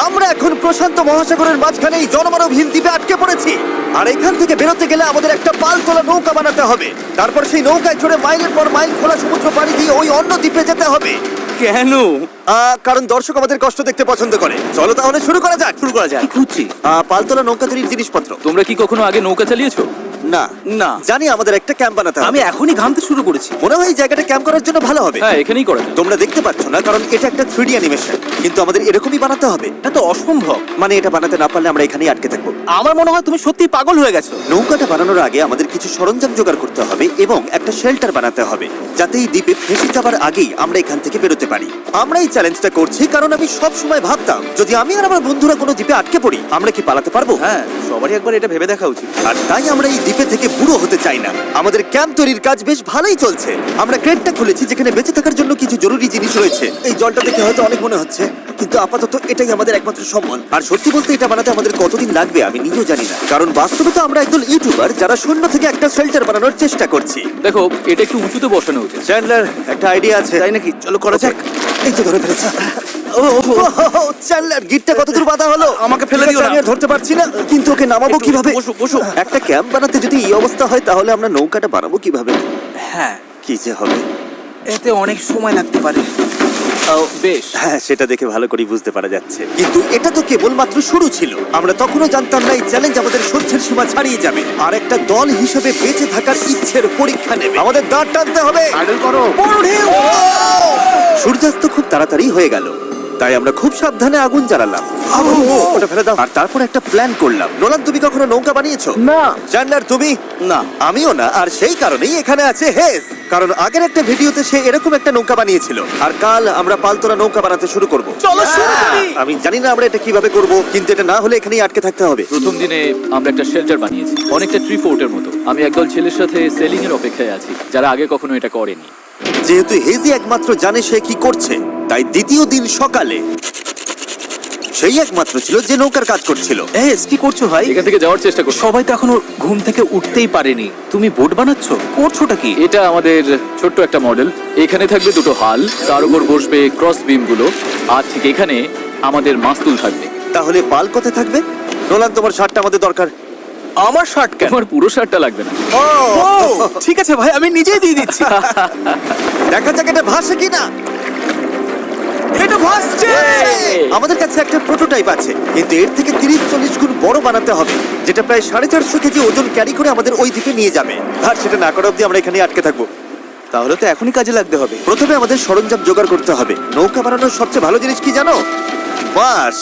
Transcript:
আমরা এখন প্রশান্ত মহাসাগরের মাঝখানে এই জনমানবহীন দ্বীপে আটকে পড়েছি। আর এখান থেকে বেরোতে গেলে আমাদের একটা পাল তোলা নৌকা বানাতে হবে। তারপর সেই নৌকায় চড়ে মাইলের পর মাইল খোলা সমুদ্র পাড়ি দিয়ে ওই অন্য দ্বীপে যেতে হবে। কেন? কারণ দর্শক আমাদের কষ্ট দেখতে পছন্দ করে। চলো তাহলে শুরু করা যাক। কি খুঁজছি? পালতোলা নৌকা তৈরির জিনিসপত্র। তোমরা কি কখনো আগে নৌকা চালিয়েছো? না না। জানি আমাদের একটা ক্যাম্প বানাতে হবে। আমি এখনই ঘামতে শুরু করেছি। মনে হয় এই জায়গাটা ক্যাম্প করার জন্য ভালো হবে। হ্যাঁ, এখানেই করা যায়। তোমরা দেখতে পাচ্ছ না কারণ এটা একটা 3D অ্যানিমেশন, কিন্তু আমাদের এরকমই বানাতে হবে। এটা তো অসম্ভব। মানে এটা বানাতে না পারলে আমরা এখানেই আটকে থাকবো। আমার মনে হয় তুমি সত্যি পাগল হয়ে গেছো। নৌকাটা বানানোর আগে আমাদের কিছু সরঞ্জাম জোগাড় করতে হবে এবং একটা শেল্টার বানাতে হবে, যাতে এই দ্বীপে ফেসে যাবার আগেই আমরা এখান থেকে বেরোতে পারি। আমরা এই চ্যালেঞ্জটা করছি কারণ আমি সব সময় ভাবতাম যদি আমি আর আমার বন্ধুরা কোনো দ্বীপে আটকে পড়ি আমরা কি পালাতে পারবো। হ্যাঁ, সবারই একবার এটা ভেবে দেখা উচিত। আর তাই আমরা এই দ্বীপে থেকে বুড়ো হতে চাই না। আমাদের ক্যাম্প তৈরির কাজ বেশ ভালোই চলছে। আমরা ক্রেটটা খুলেছি যেখানে বেঁচে থাকার জন্য কিছু জরুরি জিনিস রয়েছে। এই জলটা দেখে হয়তো অনেক মনে হচ্ছে, কিন্তু আপাতত এটাই আমাদের একমাত্র সম্বল। আর সত্যি বলতে এটা বানাতে আমাদের কতদিন লাগবে আমি নিজেও জানি না, কারণ বাস্তবে তো আমরা একদল ইউটিউবার যারা শূন্য থেকে একটা শেল্টার বানানোর চেষ্টা করছি। দেখো, এটা একটু উঁচুতে বসানো উচিত। চ্যান্ডলার, একটা আইডিয়া আছে। তাই নাকি? চলো করা যাক। এই তো ধরে ফেলেছি। চ্যান্ডলার, গিটটা কতদূর বাঁধা হলো? আমাকে ফেলে দিও না। আমি আর ধরতে পারছি না, কিন্তু ওকে নামাবো একটু কিভাবে? বসো, বসো। একটা ক্যাম্প বানাতে যদি এই অবস্থা হয় তাহলে আমরা নৌকাটা বানাবো কিভাবে? হ্যাঁ, কি যে হবে। এতে অনেক সময় লাগতে পারে। বেশ। হ্যাঁ, সেটা দেখে ভালো করে বুঝতে পারা যাচ্ছে, কিন্তু এটা তো কেবলমাত্র শুরু ছিল। আমরা তখনও জানতাম না এই চ্যালেঞ্জ আমাদের সহ্যের সীমা ছাড়িয়ে যাবে আর একটা দল হিসেবে বেঁচে থাকার ইচ্ছের পরীক্ষা নেবে। আমাদের দাঁড় টানতে হবে। আইডল করো। বড় ঢেউ! সূর্যাস্ত খুব তাড়াতাড়ি হয়ে গেল, তাই আমরা খুব সাবধানে আগুন জ্বালালাম। ওটা ফেলে দাও। আর তারপর একটা প্ল্যান করলাম। নোলান, তুমি কখনো নৌকা বানিয়েছো? না। চ্যান্ডলার, তুমি? না। আমিও না, আর সেই কারণেই এখানে আছে হেজ। কারণ আগের একটা ভিডিওতে সে এরকম একটা নৌকা বানিয়েছিল। আর কাল আমরা পালতোলা নৌকা বানাতে শুরু করব। চলো শুরু করি। আমি জানি না আমরা এটা কিভাবে করব, কিন্তু এটা না হলে এখানেই আটকে থাকতে হবে। প্রথম দিনে আমরা একটা শেল্টার বানিয়েছি, অনেকটা ট্রি ফোর্টের মতো। আমি একদল ছেলের সাথে সেলিং এর অপেক্ষায় আছি, যারা আগে কখনো এটা করেনি। যেহেতু হেজি একমাত্র জানে সে কি করছে, তাই দ্বিতীয় দিন সকালে সেই একমাত্র ছিল যে নৌকার কাজ করছিল। কি করছো ভাই? এখান থেকে যাওয়ার চেষ্টা করছি। সবাই তো এখনো ঘুম থেকে উঠতেই পারেনি, তুমি বোট বানাচ্ছো? করছোটা কি? এটা আমাদের ছোট্ট একটা মডেল। এখানে থাকবে দুটো হাল, তার উপর বসবে ক্রস বিম গুলো, আর ঠিক এখানে আমাদের মাস্তুল থাকবে। তাহলে পাল কোথায় থাকবে? নোলান, তোমার শার্টটা আমাদের দরকার। আমার শার্ট কেন? তোমার পুরো শার্টটা লাগবে না। ও, ঠিক আছে ভাই, আমি নিজেই দিয়ে দিচ্ছি। দেখা যাক এটা ভাসে কিনা। এটা ভাসছে। আমাদের কাছে একটা প্রোটোটাইপ আছে, কিন্তু এর থেকে 30-40 গুণ বড় বানাতে হবে, যেটা প্রায় 450 কেজি ওজন ক্যারি করে আমাদের ওই দ্বীপে নিয়ে যাবে। আর সেটা না করা অব্দি আমরা এখানে আটকে থাকবো। তাহলে তো এখনই কাজে লাগতে হবে। প্রথমে আমাদের সরঞ্জাম জোগাড় করতে হবে। নৌকা বানানোর সবচেয়ে ভালো জিনিস কি জানো? বাঁশ।